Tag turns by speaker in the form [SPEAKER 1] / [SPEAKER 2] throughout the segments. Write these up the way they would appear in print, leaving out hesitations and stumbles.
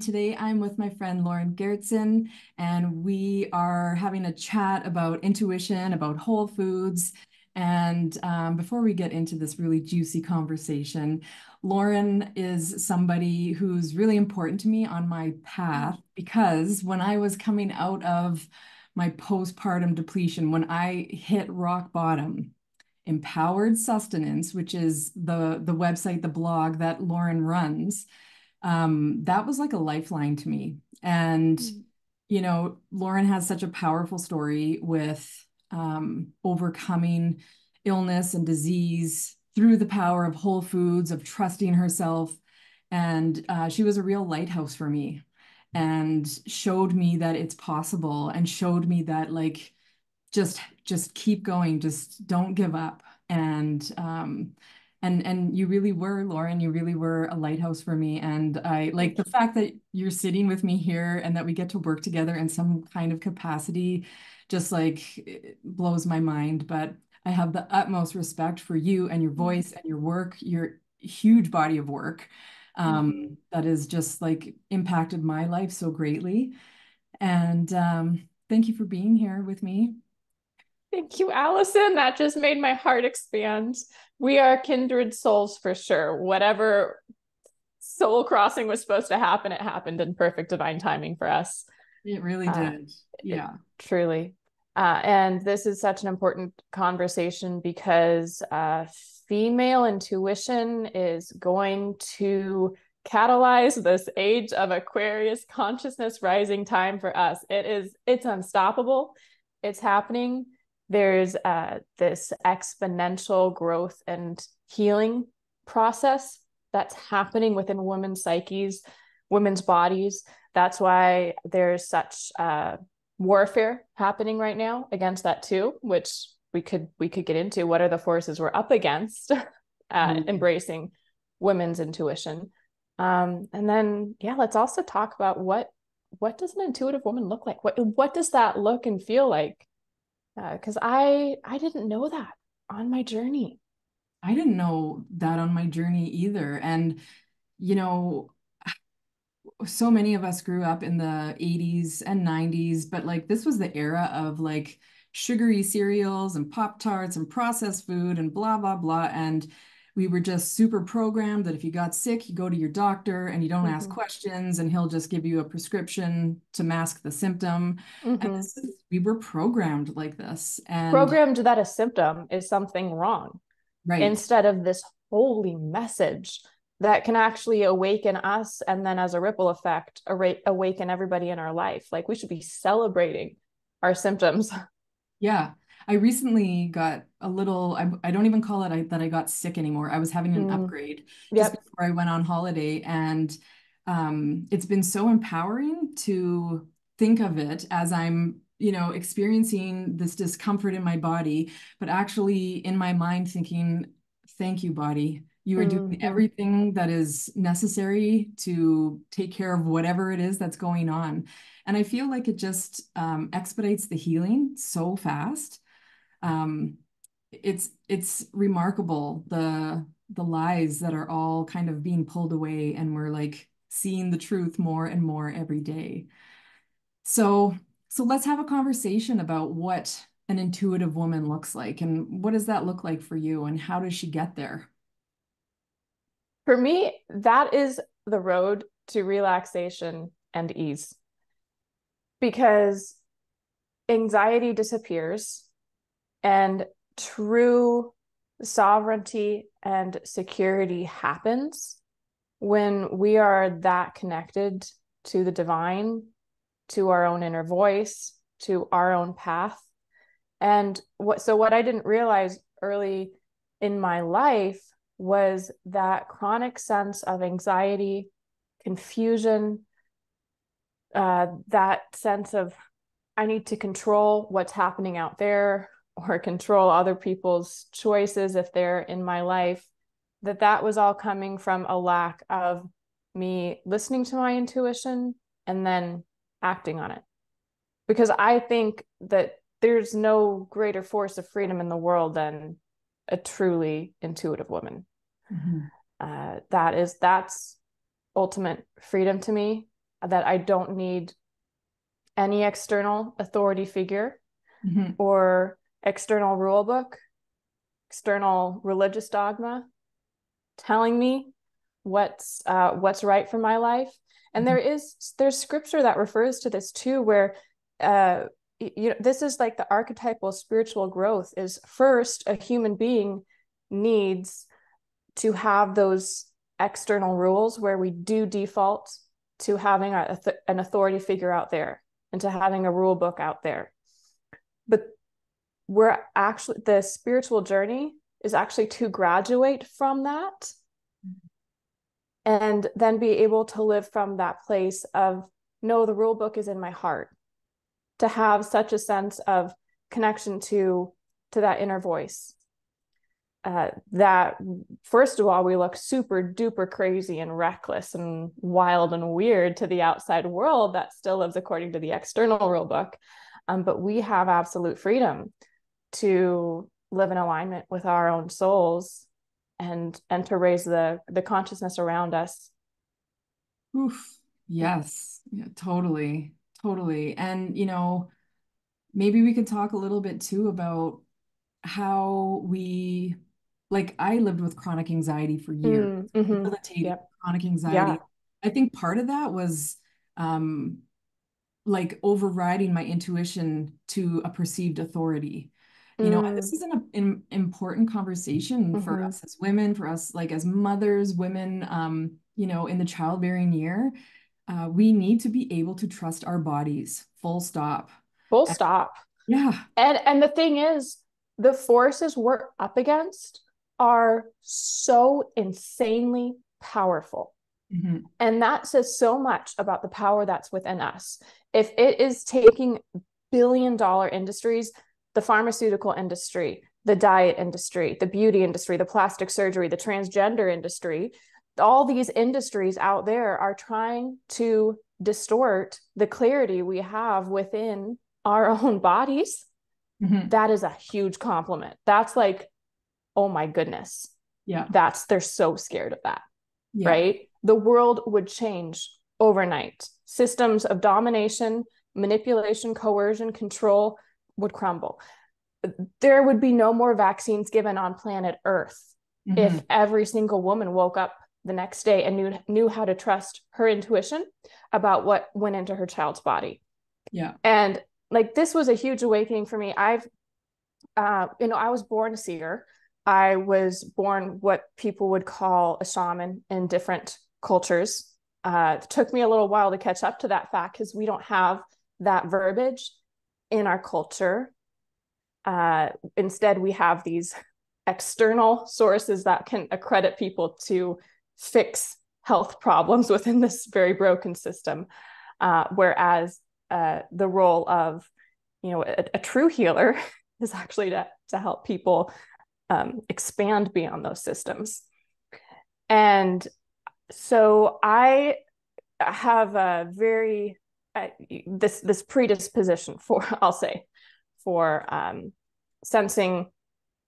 [SPEAKER 1] Today, I'm with my friend Lauren Geertsen, and we are having a chat about intuition, about whole foods. And before we get into this really juicy conversation, Lauren is somebody who's really important to me on my path because when I was coming out of my postpartum depletion, when I hit rock bottom, Empowered Sustenance, which is the website, the blog that Lauren runs, that was like a lifeline to me. And,
[SPEAKER 2] Mm.
[SPEAKER 1] Lauren has such a powerful story with overcoming illness and disease through the power of whole foods, of trusting herself. And she was a real lighthouse for me and showed me that it's possible and showed me that like just keep going, just don't give up. And you really were, Lauren, you really were a lighthouse for me. And I like the fact that you're sitting with me here and that we get to work together in some kind of capacity, just like it blows my mind. But I have the utmost respect for you and your voice and your work, your huge body of work
[SPEAKER 2] Mhm.
[SPEAKER 1] that has just like impacted my life so greatly. And thank you for being here with me.
[SPEAKER 2] Thank you, Allison. That just made my heart expand. We are kindred souls for sure. Whatever soul crossing was supposed to happen, it happened in perfect divine timing for us.
[SPEAKER 1] It really
[SPEAKER 2] Uh,
[SPEAKER 1] did.
[SPEAKER 2] it,
[SPEAKER 1] Yeah.
[SPEAKER 2] truly. And this is such an important conversation because female intuition is going to catalyze this age of Aquarius consciousness rising time for us. It's unstoppable. It's happening. There's this exponential growth and healing process that's happening within women's psyches, women's bodies. That's why there's such warfare happening right now against that too, which we could get into. What are the forces we're up against?
[SPEAKER 1] Totally.
[SPEAKER 2] Embracing women's intuition, and then yeah, let's also talk about what does an intuitive woman look like? What does that look and feel like? Because I didn't know that on my journey.
[SPEAKER 1] I didn't know that on my journey either. And, you know, so many of us grew up in the 80s and 90s, but like this was the era of like sugary cereals and Pop Tarts and processed food and blah, blah, blah. And we were just super programmed that if you got sick, you go to your doctor and you don't ask
[SPEAKER 2] Mm-hmm.
[SPEAKER 1] questions and he'll just give you a prescription to mask the symptom. And
[SPEAKER 2] Mm-hmm.
[SPEAKER 1] we were programmed like this. And
[SPEAKER 2] Programmed that a symptom is something wrong,
[SPEAKER 1] right.
[SPEAKER 2] instead of this holy message that can actually awaken us and then as a ripple effect awaken everybody in our life. Like we should be celebrating our symptoms.
[SPEAKER 1] Yeah. I recently got a little, I don't even call it that I got sick anymore. I was having an
[SPEAKER 2] Mm,
[SPEAKER 1] upgrade just
[SPEAKER 2] yep.
[SPEAKER 1] before I went on holiday. And it's been so empowering to think of it as I'm, experiencing this discomfort in my body, but actually in my mind thinking, thank you, body. You are doing
[SPEAKER 2] Mm-hmm.
[SPEAKER 1] everything that is necessary to take care of whatever it is that's going on. And I feel like it just expedites the healing so fast. Um, it's remarkable the lies that are all kind of being pulled away, and we're like seeing the truth more and more every day. So so let's have a conversation about what an intuitive woman looks like, and what does that look like for you, and how does she get there?
[SPEAKER 2] For me, that is the road to relaxation and ease, because anxiety disappears and true sovereignty and security happens when we are that connected to the divine, to our own inner voice, to our own path. And what I didn't realize early in my life was that chronic sense of anxiety, confusion, that sense of I need to control what's happening out there or control other people's choices if they're in my life, that was all coming from a lack of me listening to my intuition and then acting on it. Because I think that there's no greater force of freedom in the world than a truly intuitive woman.
[SPEAKER 1] Mhm.
[SPEAKER 2] That's ultimate freedom to me. that I don't need any external authority figure or external rule book, external religious dogma telling me what's right for my life. And there's scripture that refers to this too, where this is like the archetypal spiritual growth is first a human being needs to have those external rules where we do default to having an authority figure out there and to having a rule book out there. But the spiritual journey is actually to graduate from that and then be able to live from that place of, no, the rule book is in my heart, to have such a sense of connection to that inner voice. That first of all, we look super duper crazy and reckless and wild and weird to the outside world that still lives according to the external rule book. But we have absolute freedom to live in alignment with our own souls and to raise the consciousness around us.
[SPEAKER 1] Oof. Yes. Yeah, totally. Totally. And, maybe we could talk a little bit too about how I lived with chronic anxiety for years, debilitating
[SPEAKER 2] Yep.
[SPEAKER 1] chronic anxiety.
[SPEAKER 2] Yeah.
[SPEAKER 1] I think part of that was overriding my intuition to a perceived authority. And this is an important conversation for us as women, for us as mothers, women, in the childbearing year. We need to be able to trust our bodies, full stop.
[SPEAKER 2] Full stop.
[SPEAKER 1] Yeah.
[SPEAKER 2] And the thing is, the forces we're up against are so insanely powerful. And that says so much about the power that's within us. If it is taking billion-dollar industries, the pharmaceutical industry, the diet industry, the beauty industry, the plastic surgery, the transgender industry, all these industries out there are trying to distort the clarity we have within our own bodies. That is a huge compliment. That's like, oh my goodness.
[SPEAKER 1] Yeah.
[SPEAKER 2] They're so scared of that.
[SPEAKER 1] Yeah.
[SPEAKER 2] Right? The world would change overnight. Systems of domination, manipulation, coercion, control would crumble. There would be no more vaccines given on planet Earth if every single woman woke up the next day and knew how to trust her intuition about what went into her child's body.
[SPEAKER 1] Yeah.
[SPEAKER 2] And this was a huge awakening for me. I was born a seer. I was born what people would call a shaman in different cultures. It took me a little while to catch up to that fact because we don't have that verbiage in our culture. Instead, we have these external sources that can accredit people to fix health problems within this very broken system. Whereas the role of, a true healer is actually to help people expand beyond those systems. And so I have a very this predisposition for, I'll say, for sensing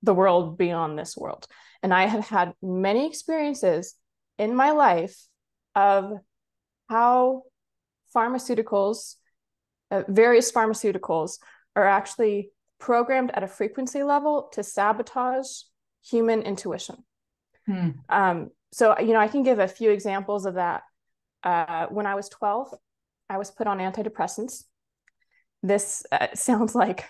[SPEAKER 2] the world beyond this world. And I have had many experiences in my life of how pharmaceuticals, various pharmaceuticals, are actually programmed at a frequency level to sabotage human intuition. So, I can give a few examples of that. When I was 12, I was put on antidepressants. This sounds like,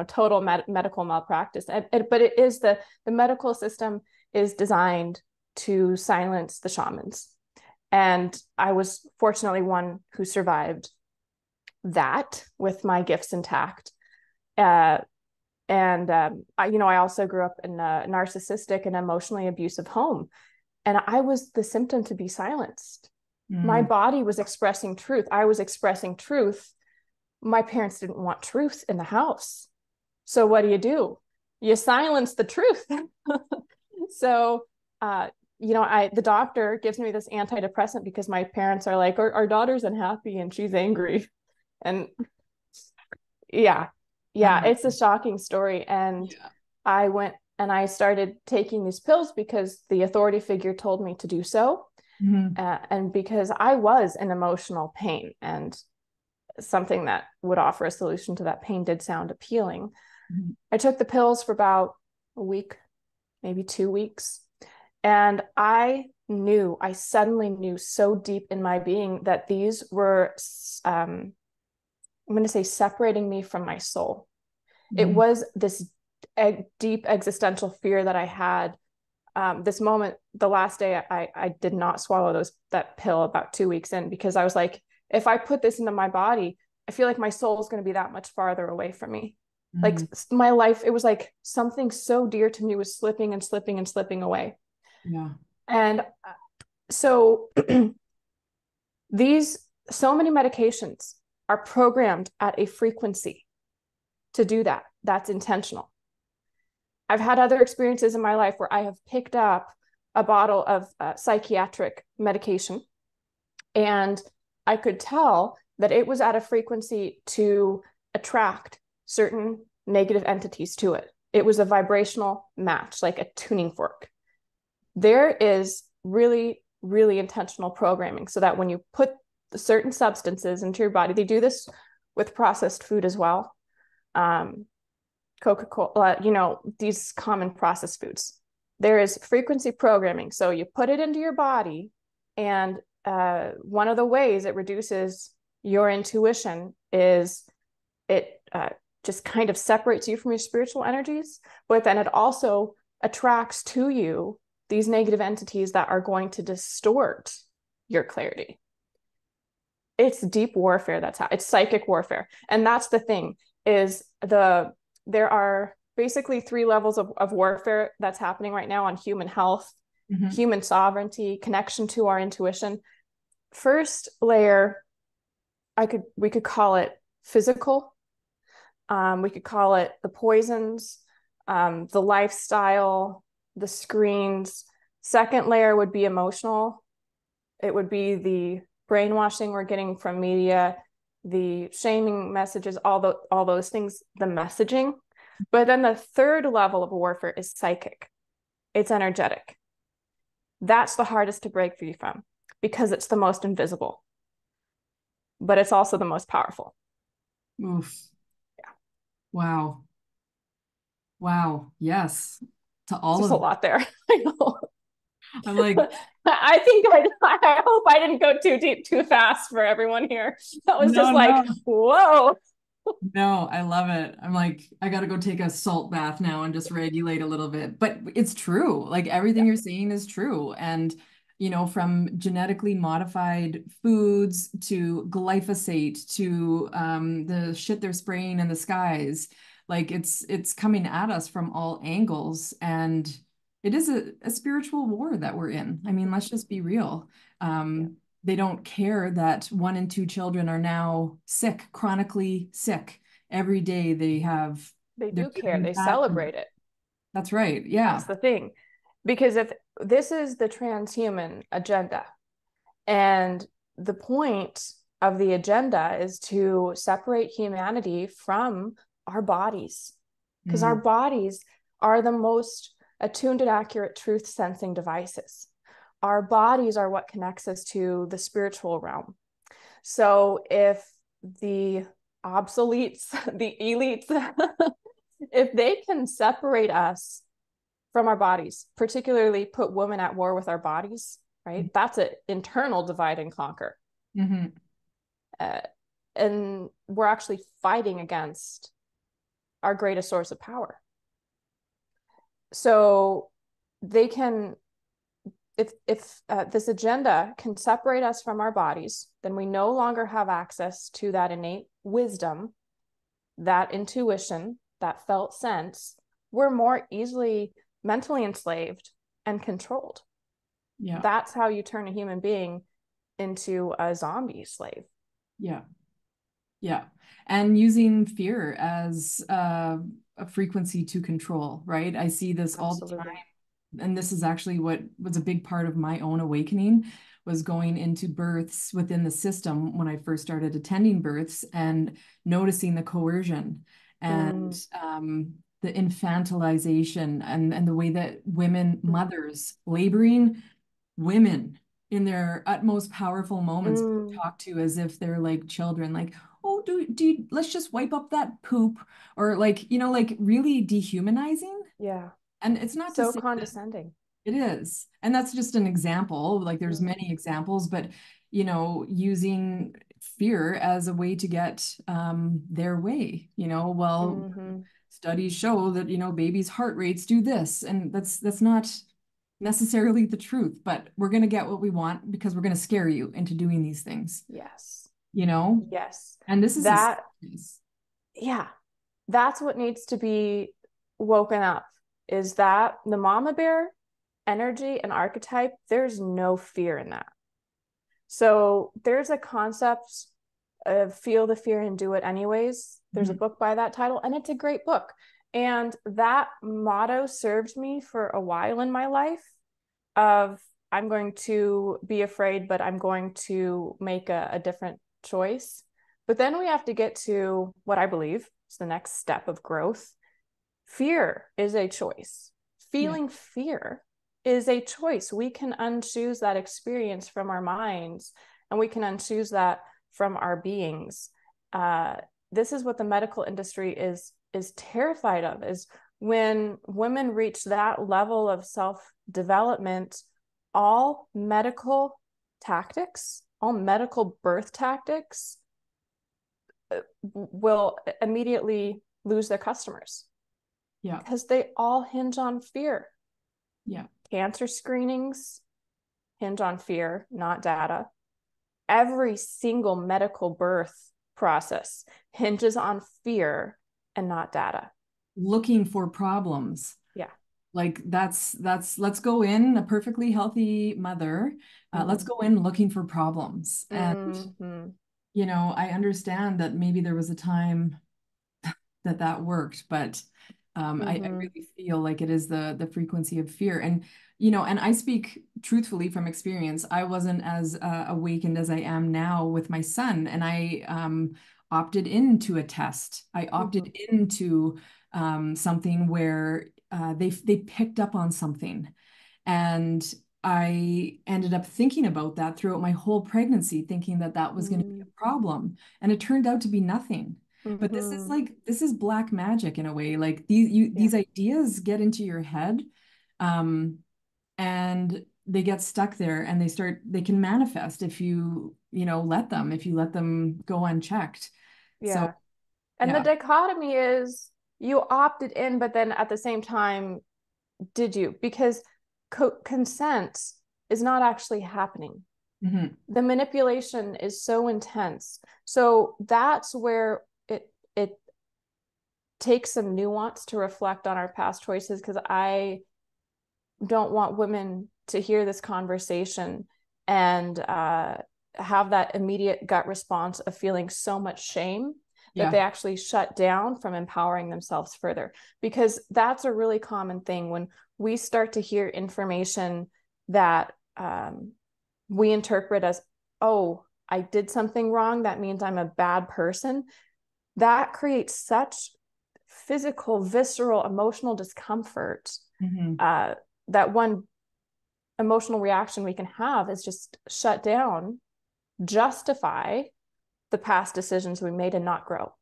[SPEAKER 2] total medical malpractice, but it is the medical system is designed to silence the shamans. And I was fortunately one who survived that with my gifts intact. I also grew up in a narcissistic and emotionally abusive home. And I was the symptom to be silenced. My body was expressing truth. I was expressing truth. My parents didn't want truth in the house. So what do? You silence the truth. So, the doctor gives me this antidepressant because my parents are like, our daughter's unhappy and she's angry. And it's a shocking story. And I went and I started taking these pills because the authority figure told me to do so.
[SPEAKER 1] Mhm.
[SPEAKER 2] And because I was in emotional pain, and something that would offer a solution to that pain did sound appealing,
[SPEAKER 1] Mhm.
[SPEAKER 2] I took the pills for about a week, maybe 2 weeks. And I suddenly knew so deep in my being that these were, I'm going to say, separating me from my soul. It
[SPEAKER 1] Mhm.
[SPEAKER 2] was this deep existential fear that I had. This moment, the last day, I did not swallow that pill about 2 weeks in, because I was like, if I put this into my body, I feel like my soul is going to be that much farther away from me. Like
[SPEAKER 1] Mhm.
[SPEAKER 2] my life, it was like something so dear to me was slipping and slipping and slipping away.
[SPEAKER 1] Yeah.
[SPEAKER 2] And so so many medications are programmed at a frequency to do that. That's intentional. I've had other experiences in my life where I have picked up a bottle of psychiatric medication, and I could tell that it was at a frequency to attract certain negative entities to it. It was a vibrational match, like a tuning fork. There is really, really intentional programming so that when you put certain substances into your body, they do this with processed food as well. Um, Coca-Cola, these common processed foods. There is frequency programming. So you put it into your body, and one of the ways it reduces your intuition is it just kind of separates you from your spiritual energies, but then it also attracts to you these negative entities that are going to distort your clarity. It's deep warfare. It's psychic warfare. And that's the thing, is there are basically 3 levels of warfare that's happening right now on human health,
[SPEAKER 1] Mhm.
[SPEAKER 2] human sovereignty, connection to our intuition. First layer, we could call it physical. We could call it the poisons, the lifestyle, the screens. Second layer would be emotional. It would be the brainwashing we're getting from media, the shaming messages, all those things, the messaging. But then the third level of warfare is psychic. It's energetic. That's the hardest to break free from, because it's the most invisible, but it's also the most powerful.
[SPEAKER 1] Oof. Wow. Wow. Yes. To all
[SPEAKER 2] There's a
[SPEAKER 1] of
[SPEAKER 2] lot there. I know.
[SPEAKER 1] I'm like,
[SPEAKER 2] I hope I didn't go too deep too fast for everyone here. That was
[SPEAKER 1] no,
[SPEAKER 2] just like,
[SPEAKER 1] no,
[SPEAKER 2] whoa.
[SPEAKER 1] no, I love it. I'm like, I gotta go take a salt bath now and just regulate a little bit. But it's true. Like everything
[SPEAKER 2] Yeah,
[SPEAKER 1] you're saying is true. And from genetically modified foods to glyphosate to the shit they're spraying in the skies, like it's coming at us from all angles. And it is a spiritual war that we're in. I mean, let's just be real.
[SPEAKER 2] yeah.
[SPEAKER 1] They don't care that 1 in 2 children are now sick, chronically sick. Every day
[SPEAKER 2] They
[SPEAKER 1] they're
[SPEAKER 2] do care.
[SPEAKER 1] giving
[SPEAKER 2] They
[SPEAKER 1] back.
[SPEAKER 2] celebrate it.
[SPEAKER 1] That's right.
[SPEAKER 2] That's
[SPEAKER 1] Yeah.
[SPEAKER 2] the thing. Because if this is the transhuman agenda, and the point of the agenda is to separate humanity from our bodies, because our
[SPEAKER 1] Mm,
[SPEAKER 2] bodies are the most attuned and accurate truth sensing devices. Our bodies are what connects us to the spiritual realm. So if the obsoletes, the elites, if they can separate us from our bodies, particularly put women at war with our bodies, right? That's an internal divide and conquer.
[SPEAKER 1] mm-hmm.
[SPEAKER 2] Uh, and we're actually fighting against our greatest source of power. So they can, if this agenda can separate us from our bodies, then we no longer have access to that innate wisdom, that intuition, that felt sense. We're more easily mentally enslaved and controlled.
[SPEAKER 1] Yeah.
[SPEAKER 2] That's how you turn a human being into a zombie slave.
[SPEAKER 1] Yeah. Yeah. And using fear as a frequency to control, right? I see this all the time.
[SPEAKER 2] Absolutely.
[SPEAKER 1] And this is actually what was a big part of my own awakening was going into births within the system when I first started attending births and noticing the coercion and
[SPEAKER 2] Mm.
[SPEAKER 1] the infantilization and the way that women, mothers, laboring women in their utmost powerful moments
[SPEAKER 2] Mm,
[SPEAKER 1] talked to as if they're like children, like, oh, let's just wipe up that poop, or like, like really dehumanizing.
[SPEAKER 2] yeah.
[SPEAKER 1] And it's not to
[SPEAKER 2] So
[SPEAKER 1] say that
[SPEAKER 2] condescending.
[SPEAKER 1] it is. And that's just an example. Like there's
[SPEAKER 2] Mm,
[SPEAKER 1] many examples, but using fear as a way to get their way, well,
[SPEAKER 2] mm-hmm.
[SPEAKER 1] studies show that, babies' heart rates do this, and that's not necessarily the truth, but we're going to get what we want because we're going to scare you into doing these things,
[SPEAKER 2] Yes.
[SPEAKER 1] you know?
[SPEAKER 2] Yes.
[SPEAKER 1] And this is a
[SPEAKER 2] That,
[SPEAKER 1] sickness.
[SPEAKER 2] yeah, that's what needs to be woken up, is that the mama bear energy and archetype, there's no fear in that. So there's a concept of feel the fear and do it anyways. There's a
[SPEAKER 1] Mhm.
[SPEAKER 2] book by that title, and it's a great book. And that motto served me for a while in my life of I'm going to be afraid, but I'm going to make a different choice. But then we have to get to what I believe is the next step of growth. Fear is a choice.
[SPEAKER 1] Yeah.
[SPEAKER 2] Feeling fear is a choice. We can unchoose that experience from our minds, and we can unchoose that from our beings. Uh, this is what the medical industry is terrified of, is when women reach that level of self-development, all medical tactics, all medical birth tactics will immediately lose their customers
[SPEAKER 1] Yeah.
[SPEAKER 2] because they all hinge on fear.
[SPEAKER 1] Yeah.
[SPEAKER 2] Cancer screenings hinge on fear, not data. Every single medical birth process hinges on fear and not data.
[SPEAKER 1] Looking for problems.
[SPEAKER 2] Yeah.
[SPEAKER 1] Like let's go in a perfectly healthy mother. Let's
[SPEAKER 2] Mm-hmm.
[SPEAKER 1] go in looking for problems. And,
[SPEAKER 2] Mm-hmm.
[SPEAKER 1] I understand that maybe there was a time that worked, but I
[SPEAKER 2] Mm-hmm.
[SPEAKER 1] really feel like it is the frequency of fear. And, and I speak truthfully from experience. I wasn't as awakened as I am now with my son, and I opted into a test. I
[SPEAKER 2] Mm-hmm.
[SPEAKER 1] opted into something where they picked up on something. And I ended up thinking about that throughout my whole pregnancy, thinking that that was going to be a problem. And it turned out to be nothing. But
[SPEAKER 2] Mm-hmm.
[SPEAKER 1] this is black magic in a way. Like
[SPEAKER 2] Yeah.
[SPEAKER 1] these ideas get into your head, um, and they get stuck there, and they can manifest if if you let them go unchecked. So
[SPEAKER 2] Yeah. And the
[SPEAKER 1] yeah.
[SPEAKER 2] dichotomy is you opted in, but then at the same time, did you? Because consent is not actually happening.
[SPEAKER 1] Mhm.
[SPEAKER 2] The manipulation is so intense. So that's where it takes some nuance to reflect on our past choices, because I don't want women to hear this conversation and have that immediate gut response of feeling so much shame that they
[SPEAKER 1] Yeah.
[SPEAKER 2] actually shut down from empowering themselves further. Because that's a really common thing when we start to hear information that we interpret as, oh, I did something wrong, that means I'm a bad person. That creates such physical, visceral, emotional discomfort.
[SPEAKER 1] Mhm.
[SPEAKER 2] Uh, that one emotional reaction we can have is just shut down, justify the past decisions we made and not grow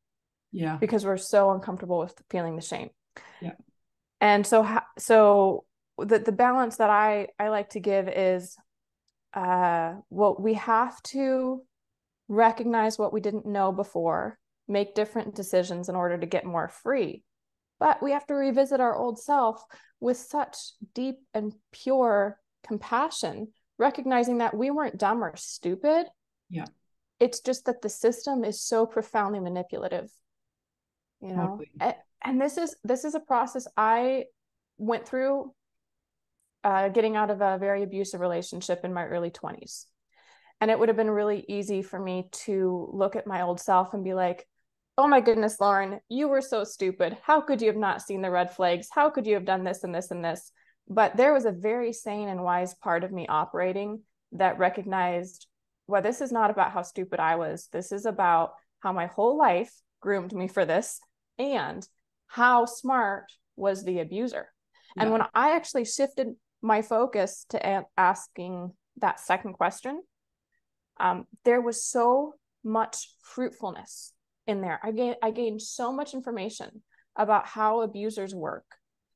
[SPEAKER 1] Yeah.
[SPEAKER 2] because we're so uncomfortable with feeling the shame.
[SPEAKER 1] Yeah.
[SPEAKER 2] And so the balance that I like to give is well, we have to recognize what we didn't know before, make different decisions in order to get more free. But we have to revisit our old self with such deep and pure compassion, recognizing that we weren't dumb or stupid.
[SPEAKER 1] Yeah.
[SPEAKER 2] It's just that the system is so profoundly manipulative, you know?
[SPEAKER 1] Totally.
[SPEAKER 2] And this is a process I went through getting out of a very abusive relationship in my early 20s. And it would have been really easy for me to look at my old self and be like, oh my goodness, Lauren, you were so stupid. How could you have not seen the red flags? How could you have done this and this and this? But there was a very sane and wise part of me operating that recognized, well, this is not about how stupid I was. This is about how my whole life groomed me for this and how smart was the abuser. And
[SPEAKER 1] Yeah.
[SPEAKER 2] when I actually shifted my focus to asking that second question, there was so much fruitfulness in there. I gained so much information about how abusers work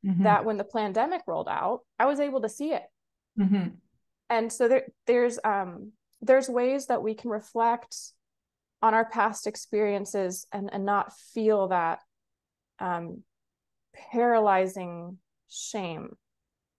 [SPEAKER 2] that when the pandemic rolled out, I was able to see it. And so there's ways that we can reflect on our past experiences and not feel that paralyzing shame.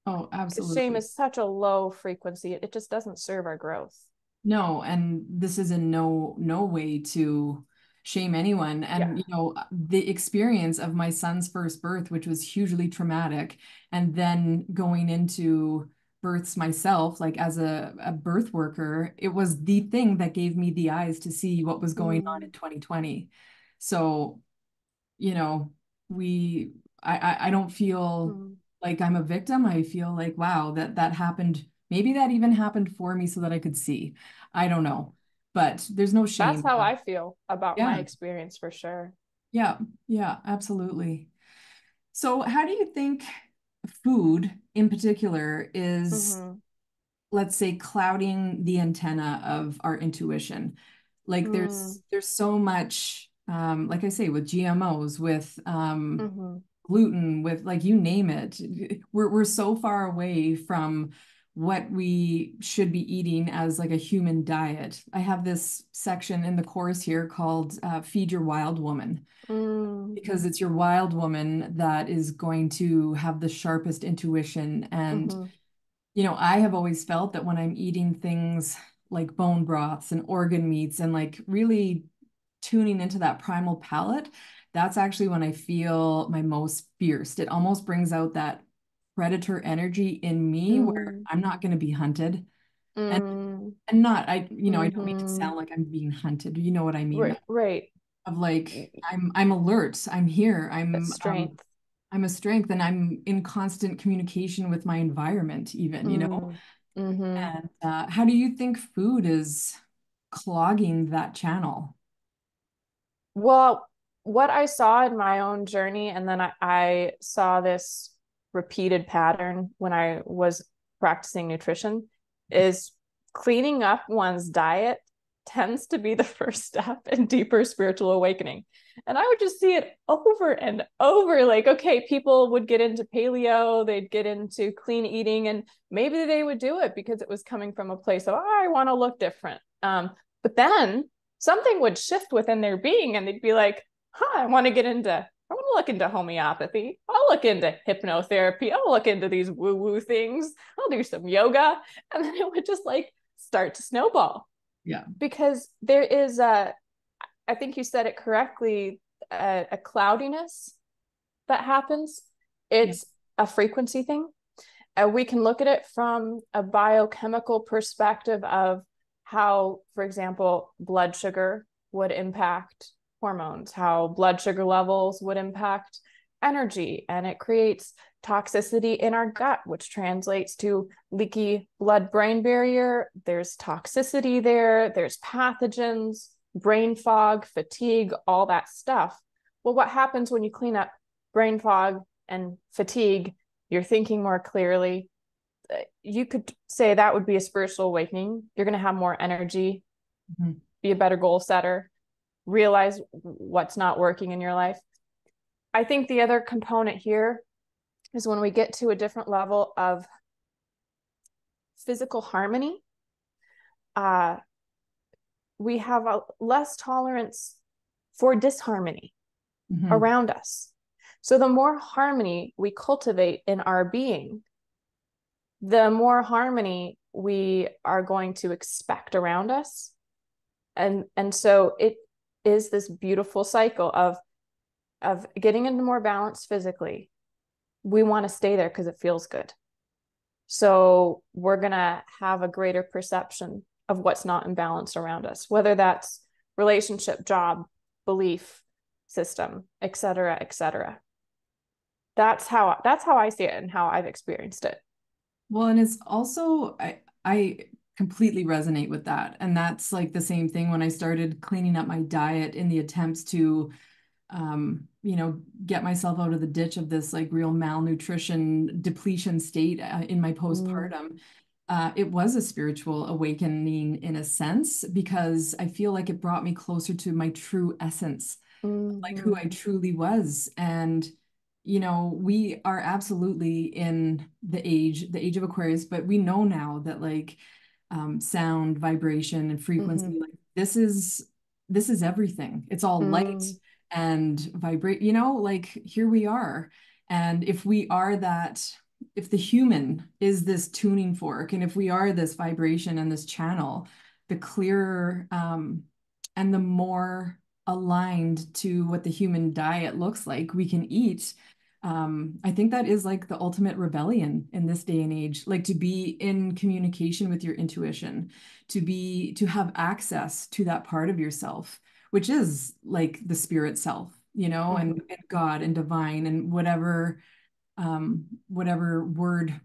[SPEAKER 1] Oh, absolutely.
[SPEAKER 2] Shame is such a low frequency. It just doesn't serve our growth.
[SPEAKER 1] No, and this is in no way to shame anyone. And you know, the experience of my son's first birth, which was hugely traumatic, and then going into births myself, like as a birth worker, it was the thing that gave me the eyes to see what was going on in 2020. So, you know, we I don't feel like I'm a victim. I feel like, wow, that happened. Maybe that even happened for me so that I could see. I don't know, but there's no shame.
[SPEAKER 2] That's how I feel about my
[SPEAKER 1] Yeah.
[SPEAKER 2] experience for sure.
[SPEAKER 1] Yeah, yeah, absolutely. So how do you think food in particular is, let's say, clouding the antenna of our intuition? Like there's so much, like I say, with GMOs, with gluten, with like you name it. We're so far away from what we should be eating as like a human diet. I have this section in the course here called Feed Your Wild Woman, because it's your wild woman that is going to have the sharpest intuition. And you know, I have always felt that when I'm eating things like bone broths and organ meats and like really tuning into that primal palate, that's actually when I feel my most fierce. It almost brings out that predator energy in me where I'm not going to be hunted. And not, you know, I don't mean to sound like I'm being hunted. You know what I mean?
[SPEAKER 2] Right.
[SPEAKER 1] Of like, I'm alert. I'm here.
[SPEAKER 2] Strength.
[SPEAKER 1] I'm a strength, and I'm in constant communication with my environment even, you know? And how do you think food is clogging that channel?
[SPEAKER 2] Well, what I saw in my own journey, and then I saw this repeated pattern when I was practicing nutrition, is cleaning up one's diet tends to be the first step in deeper spiritual awakening. And I would just see it over and over. Like, okay, people would get into paleo, they'd get into clean eating, and maybe they would do it because it was coming from a place of, oh, I want to look different. But then something would shift within their being and they'd be like, I want to look into homeopathy. I'll look into hypnotherapy. I'll look into these woo-woo things. I'll do some yoga. And then it would just like start to snowball.
[SPEAKER 1] Yeah.
[SPEAKER 2] Because there is I think you said it correctly, a cloudiness that happens. It's a frequency thing. We can look at it from a biochemical perspective of how, for example, blood sugar would impact hormones, how blood sugar levels would impact energy, and it creates toxicity in our gut, which translates to leaky blood-brain barrier. There's toxicity there, there's pathogens, brain fog, fatigue, all that stuff. Well, what happens when you clean up brain fog and fatigue? You're thinking more clearly. You could say that would be a spiritual awakening. You're going to have more energy, be a better goal setter, realize what's not working in your life. I think the other component here is when we get to a different level of physical harmony, we have a less tolerance for disharmony around us. So the more harmony we cultivate in our being, the more harmony we are going to expect around us. And so it is this beautiful cycle of getting into more balance physically. We want to stay there because it feels good. So we're going to have a greater perception of what's not in balance around us, whether that's relationship, job, belief system, et cetera, et cetera. That's how I see it and how I've experienced it.
[SPEAKER 1] Well, and it's also, I completely resonate with that. And that's like the same thing when I started cleaning up my diet in the attempts to, you know, get myself out of the ditch of this like real malnutrition depletion state in my postpartum. it was a spiritual awakening in a sense, because I feel like it brought me closer to my true essence, like who
[SPEAKER 2] Mm-hmm.
[SPEAKER 1] I truly was. And, we are absolutely in the age of Aquarius, but we know now that like sound, vibration, and
[SPEAKER 2] Mm-hmm.
[SPEAKER 1] frequency, like this is everything. It's all light
[SPEAKER 2] Mm-hmm.
[SPEAKER 1] and vibrate, like here we are. And if we are that, if the human is this tuning fork, and if we are this vibration and this channel, the clearer and the more aligned to what the human diet looks like we can eat. I think that is like the ultimate rebellion in this day and age, like to be in communication with your intuition, to have access to that part of yourself, which is like the spirit self,
[SPEAKER 2] Mm-hmm.
[SPEAKER 1] and God and divine and whatever word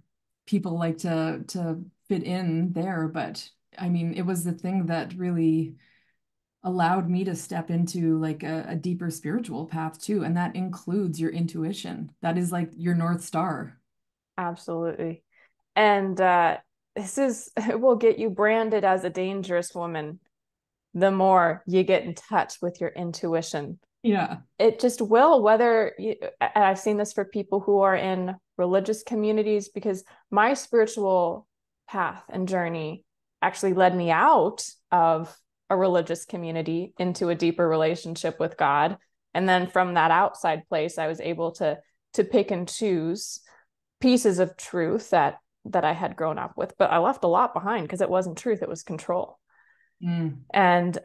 [SPEAKER 1] people like to fit in there. But I mean, it was the thing that really allowed me to step into like a deeper spiritual path too. And that includes your intuition. That is like your North Star.
[SPEAKER 2] Absolutely. And this is it will get you branded as a dangerous woman the more you get in touch with your intuition.
[SPEAKER 1] Yeah.
[SPEAKER 2] It just will, whether you, and I've seen this for people who are in religious communities, because my spiritual path and journey actually led me out of a religious community into a deeper relationship with God. And then from that outside place, I was able to pick and choose pieces of truth that I had grown up with, but I left a lot behind because it wasn't truth, it was control.
[SPEAKER 1] Mm.
[SPEAKER 2] And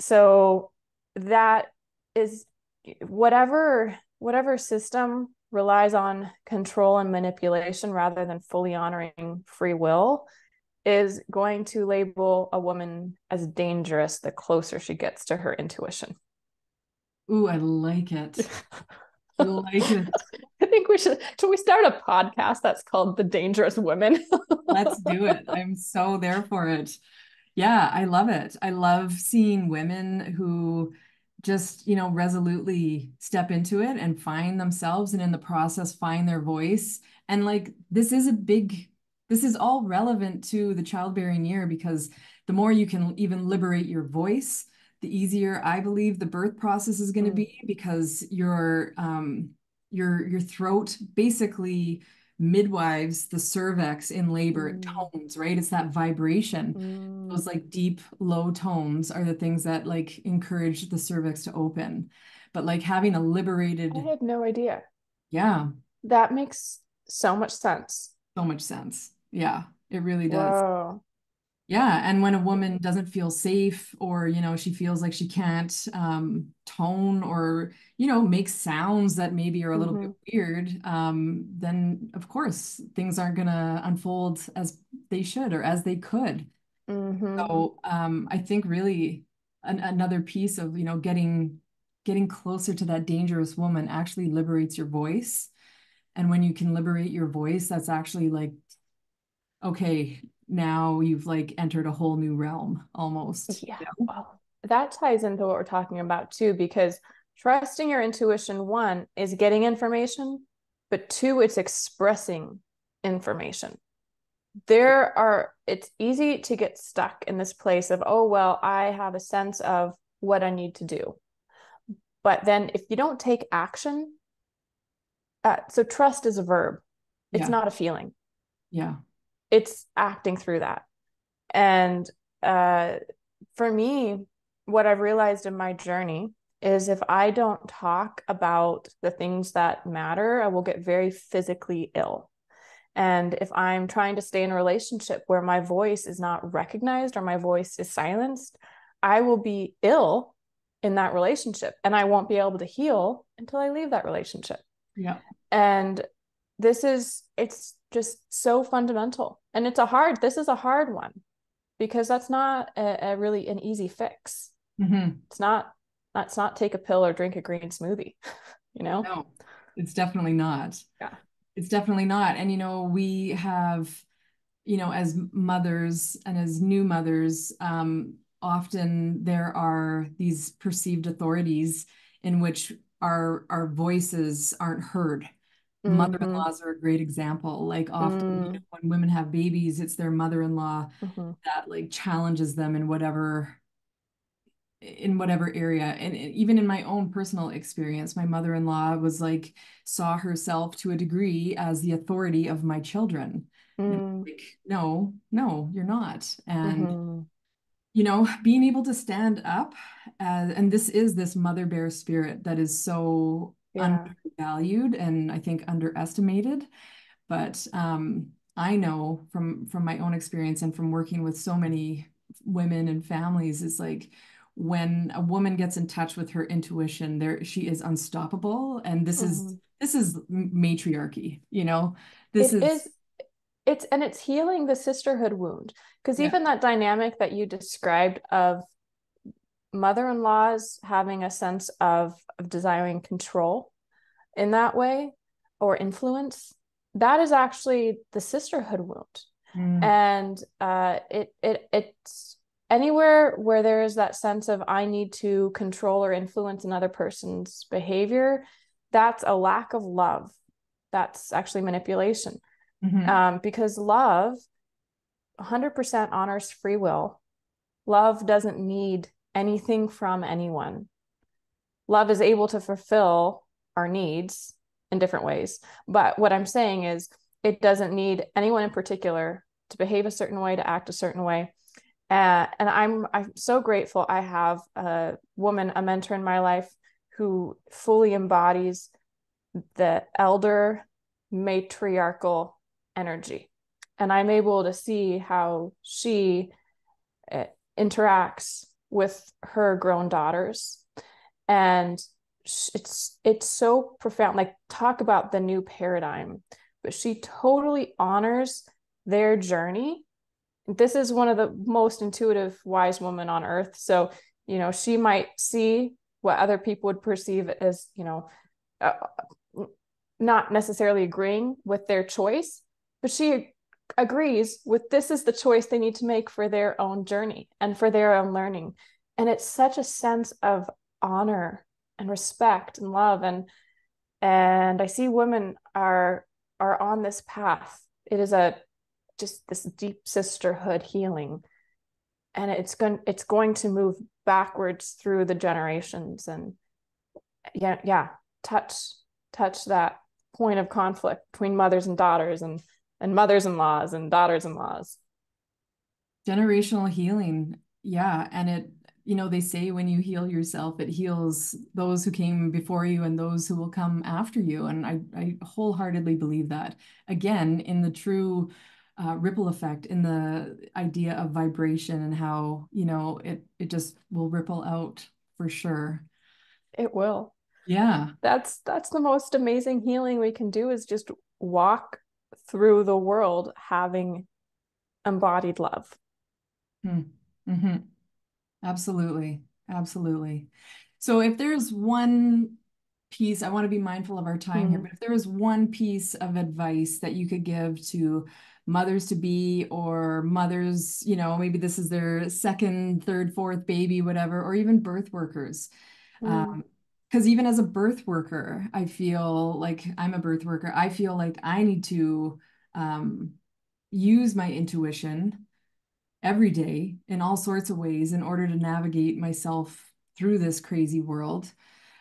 [SPEAKER 2] so that is whatever system relies on control and manipulation rather than fully honoring free will is going to label a woman as dangerous the closer she gets to her intuition.
[SPEAKER 1] Ooh, I like it. I like it.
[SPEAKER 2] I think should we start a podcast that's called The Dangerous Women?
[SPEAKER 1] Let's do it. I'm so there for it. Yeah, I love it. I love seeing women who just, resolutely step into it and find themselves, and in the process find their voice. And like this is all relevant to the childbearing year, because the more you can even liberate your voice, the easier I believe the birth process is going to
[SPEAKER 2] Mm,
[SPEAKER 1] be, because your throat basically midwives the cervix in labor. It
[SPEAKER 2] mm,
[SPEAKER 1] tones, right? It's that vibration.
[SPEAKER 2] mm.
[SPEAKER 1] Those like deep, low tones are the things that like encourage the cervix to open. But like having a
[SPEAKER 2] I
[SPEAKER 1] liberated,
[SPEAKER 2] had no idea.
[SPEAKER 1] yeah,
[SPEAKER 2] That makes so much sense.
[SPEAKER 1] so much sense. Yeah, it really does.
[SPEAKER 2] Whoa.
[SPEAKER 1] Yeah, and when a woman doesn't feel safe, or she feels like she can't tone, or make sounds that maybe are a little bit
[SPEAKER 2] Mm-hmm.
[SPEAKER 1] weird, then of course things aren't gonna unfold as they should or as they could.
[SPEAKER 2] Mm-hmm.
[SPEAKER 1] So I think really another piece of getting closer to that dangerous woman actually liberates your voice. And when you can liberate your voice, that's actually like, okay, now you've like entered a whole new realm almost.
[SPEAKER 2] Yeah. Well, that ties into what we're talking about too, because trusting your intuition, one, is getting information, but two, it's expressing information. It's easy to get stuck in this place of, oh, well, I have a sense of what I need to do. But then if you don't take action, so trust is a verb, it's
[SPEAKER 1] Yeah,
[SPEAKER 2] not a feeling,
[SPEAKER 1] yeah,
[SPEAKER 2] it's acting through that. And uh, for me, what I've realized in my journey is if I don't talk about the things that matter, I will get very physically ill. And if I'm trying to stay in a relationship where my voice is not recognized or my voice is silenced, I will be ill in that relationship and I won't be able to heal until I leave that relationship.
[SPEAKER 1] yeah.
[SPEAKER 2] And it's just so fundamental. And this is a hard one because that's not a really an easy fix.
[SPEAKER 1] Hmm.
[SPEAKER 2] It's not, that's not take a pill or drink a green smoothie, you know?
[SPEAKER 1] No, it's definitely not.
[SPEAKER 2] Yeah.
[SPEAKER 1] It's definitely not. And we have, as mothers and as new mothers, often there are these perceived authorities in which our voices aren't heard.
[SPEAKER 2] Mm-hmm.
[SPEAKER 1] Mother-in-laws are a great example. Like often,
[SPEAKER 2] Mm-hmm.
[SPEAKER 1] when women have babies, it's their mother-in-law
[SPEAKER 2] Mm-hmm.
[SPEAKER 1] that like challenges them in whatever area. And even in my own personal experience, my mother-in-law was like, saw herself to a degree as the authority of my children. And like, no, no, you're not. And
[SPEAKER 2] Mm-hmm.
[SPEAKER 1] being able to stand up, and this is this mother bear spirit that is so
[SPEAKER 2] Yeah.
[SPEAKER 1] undervalued and I think underestimated. But I know from my own experience and from working with so many women and families, is like when a woman gets in touch with her intuition, there she is unstoppable. And
[SPEAKER 2] Mm-hmm.
[SPEAKER 1] this is matriarchy, This
[SPEAKER 2] It
[SPEAKER 1] is
[SPEAKER 2] is, it's healing the sisterhood wound. Because
[SPEAKER 1] yeah.
[SPEAKER 2] even that dynamic that you described of mother-in-laws having a sense of desiring control in that way or influence, that is actually the sisterhood wound.
[SPEAKER 1] Mm,
[SPEAKER 2] And it's anywhere where there is that sense of I need to control or influence another person's behavior, that's a lack of love. That's actually manipulation.
[SPEAKER 1] mhm,
[SPEAKER 2] Because love 100% honors free will. Love doesn't need anything from anyone. Love is able to fulfill our needs in different ways. But what I'm saying is, it doesn't need anyone in particular to behave a certain way, to act a certain way. And I'm so grateful I have a woman, a mentor in my life who fully embodies the elder matriarchal energy. And I'm able to see how she uh, interacts with her grown daughters. And it's so profound. Like, talk about the new paradigm, but she totally honors their journey. This is one of the most intuitive, wise women on earth. So, she might see what other people would perceive as, uh, not necessarily agreeing with their choice, but she agrees with this is the choice they need to make for their own journey and for their own learning. And it's such a sense of honor and respect and love. And I see women are on this path. It is a just this deep sisterhood healing. And it's going to move backwards through the generations. And yeah, touch that point of conflict between mothers and daughters, and mothers-in-laws and daughters-in-laws.
[SPEAKER 1] generational healing. Yeah. And they say when you heal yourself, it heals those who came before you and those who will come after you. And I wholeheartedly believe that. Again, in the true ripple effect, in the idea of vibration and how, it just will ripple out for sure.
[SPEAKER 2] It will.
[SPEAKER 1] Yeah.
[SPEAKER 2] That's the most amazing healing we can do, is just walk through the world having embodied love.
[SPEAKER 1] Mm-hmm. Absolutely. Absolutely. So if there's one piece, I want to be mindful of our time here,
[SPEAKER 2] Mm,
[SPEAKER 1] but if there was one piece of advice that you could give to mothers to be, or mothers, maybe this is their second, third, fourth baby, whatever, or even birth workers.
[SPEAKER 2] mm,
[SPEAKER 1] Because even as a birth worker, I feel like I'm a birth worker. I feel like I need to um, use my intuition every day in all sorts of ways in order to navigate myself through this crazy world.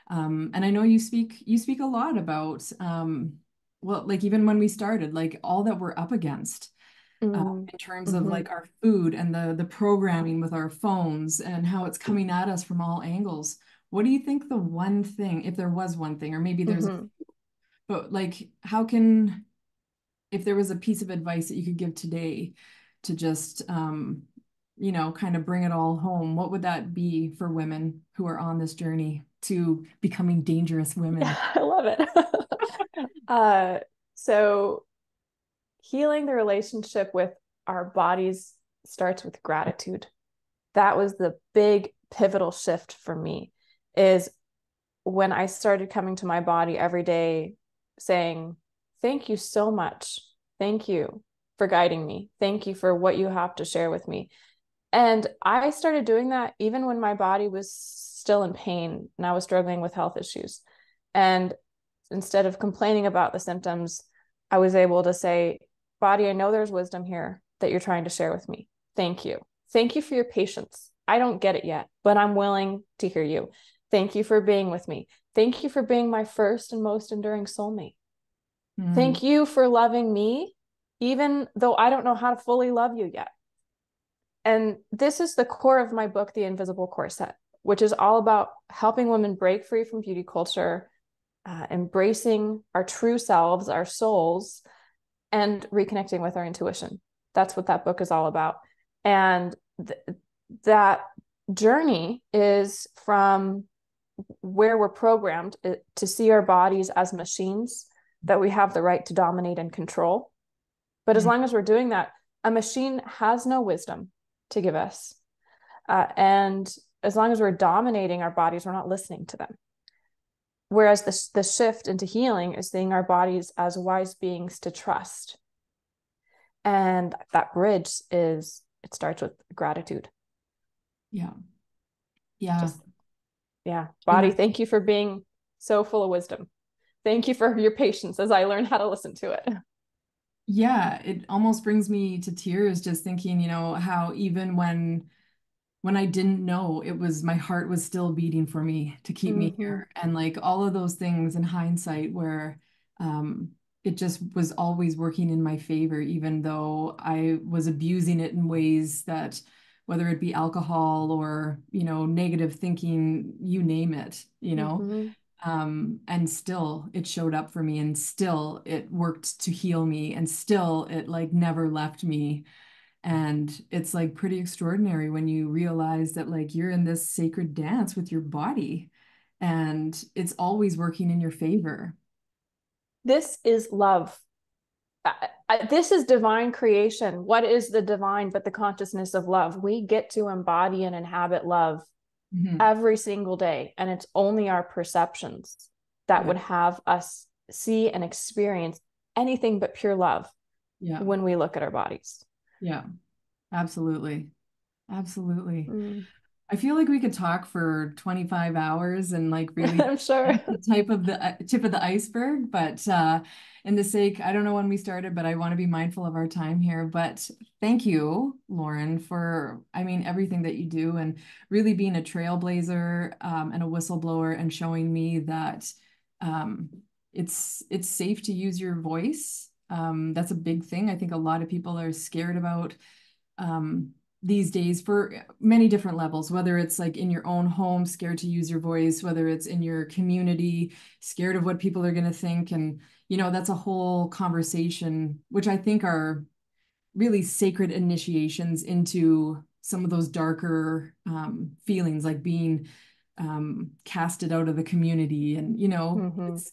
[SPEAKER 1] And I know you speak a lot about well, like even when we started, like all that we're up against
[SPEAKER 2] mm,
[SPEAKER 1] in terms of
[SPEAKER 2] mm-hmm,
[SPEAKER 1] like our food and the programming with our phones and how it's coming at us from all angles. What do you think the one thing, if there was one thing, or maybe there's,
[SPEAKER 2] mm-hmm.
[SPEAKER 1] but like how can, if there was a piece of advice that you could give today to just kind of bring it all home, what would that be for women who are on this journey to becoming dangerous
[SPEAKER 2] Yeah,
[SPEAKER 1] women?
[SPEAKER 2] I love it. So healing the relationship with our bodies starts with gratitude. That was the big pivotal shift for me, is when I started coming to my body every day saying, thank you so much. Thank you for guiding me. Thank you for what you have to share with me. And I started doing that even when my body was still in pain and I was struggling with health issues. And instead of complaining about the symptoms, I was able to say, body, I know there's wisdom here that you're trying to share with me. Thank you. Thank you for your patience. I don't get it yet, but I'm willing to hear you. Thank you for being with me. Thank you for being my first and most enduring soulmate. Thank you for loving me, even though I don't know how to fully love you yet. And this is the core of my book, The Invisible Corset, which is all about helping women break free from beauty culture, embracing our true selves, our souls, and reconnecting with our intuition. That's what that book is all about. And that journey is from where we're programmed to see our bodies as machines that we have the right to dominate and control. But as long as we're doing that, a machine has no wisdom to give us. And as long as we're dominating our bodies, we're not listening to them. Whereas the shift into healing is seeing our bodies as wise beings to trust. And that bridge it starts with gratitude.
[SPEAKER 1] Yeah. Yeah.
[SPEAKER 2] Body, thank you for being so full of wisdom. Thank you for your patience as I learn how to listen to it.
[SPEAKER 1] Yeah, it almost brings me to tears just thinking, how even when I didn't know, my heart was still beating for me to keep me here. And like all of those things in hindsight where it just was always working in my favor, even though I was abusing it in ways that, whether it be alcohol or, negative thinking, you name it, and still it showed up for me, and still it worked to heal me, and still it like never left me. And it's like pretty extraordinary when you realize that like you're in this sacred dance with your body and it's always working in your favor.
[SPEAKER 2] This is love. This is divine creation. What is the divine but the consciousness of love? We get to embody and inhabit love every single day. And it's only our perceptions that would have us see and experience anything but pure love when we look at our bodies.
[SPEAKER 1] Yeah, absolutely. Absolutely. I feel like we could talk for 25 hours and like really
[SPEAKER 2] I'm sure
[SPEAKER 1] the tip of the iceberg, but in the sake, I don't know when we started, but I want to be mindful of our time here. But thank you, Lauren, for, everything that you do and really being a trailblazer and a whistleblower and showing me that it's safe to use your voice. That's a big thing. I think a lot of people are scared about these days for many different levels, whether it's like in your own home, scared to use your voice, whether it's in your community, scared of what people are going to think. And, that's a whole conversation, which I think are really sacred initiations into some of those darker feelings, like being casted out of the community. And,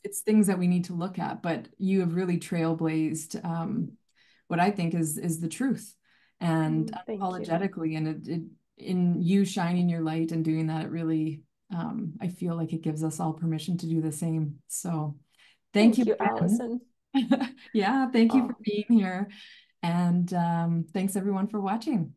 [SPEAKER 1] it's things that we need to look at, but you have really trailblazed what I think is the truth. And unapologetically, and in you shining your light and doing that, it really, I feel like it gives us all permission to do the same. So thank you,
[SPEAKER 2] Alison.
[SPEAKER 1] Yeah, thank you for being here. And thanks everyone for watching.